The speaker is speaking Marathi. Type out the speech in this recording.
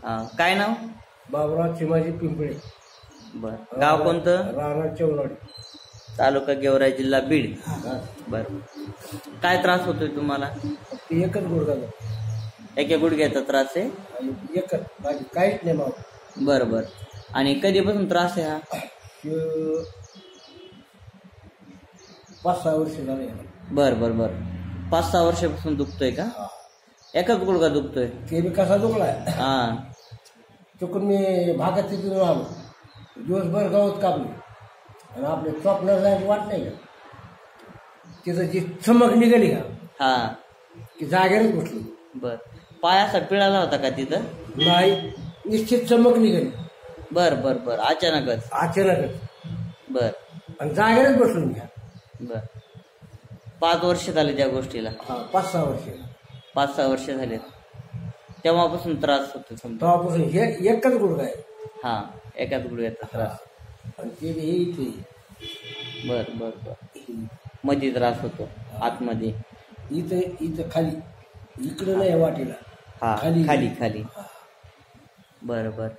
काय नाव? बाबुराव चिमाजी पिंपळे. बर. गाव कोणतं? राहणार चौलाडी, तालुका गेवराई, जिल्हा बीड. बर. काय त्रास होतोय तुम्हाला? एकच गुडघा, एका गुडघ्याचा त्रास आहे? एकच, बाकी काहीच नाही माव. बर बर. आणि कधीपासून त्रास आहे हा? 5-6 वर्ष झाले. बर बर बर. 5-6 वर्षापासून दुखतोय का? एकच गुडघा दुखतोय? ते बी कसा दुखलाय. हा. चुकून मी भागात तिथून आलो, दिवसभर गवत कापले आणि आपले चॉपनर जायची वाट नाही का, तिथं जी चमक निघाली का, हा, की जागेवरच बसली. बर. पाय असा पिळाला होता का तिथं? नाही, निश्चित चमक निघाली. बर बर बर. अचानकच? बर. आणि जागेवरच बसलो घ्या. बर. 5 वर्ष झाले त्या गोष्टीला? 5-6 वर्ष. 5-6 वर्ष झाले. तेव्हापासून त्रास होतो समजा? तेव्हापासून हे एकच गुडघा आहे. हा, एकाच गुडघ्याचा त्रास. आणि ते हे इथे. बर बर बर. मध्ये त्रास होतो? आतमध्ये? इथं खाली, इकडं नाही वाटेला. हा, खाली खाली. बर बर.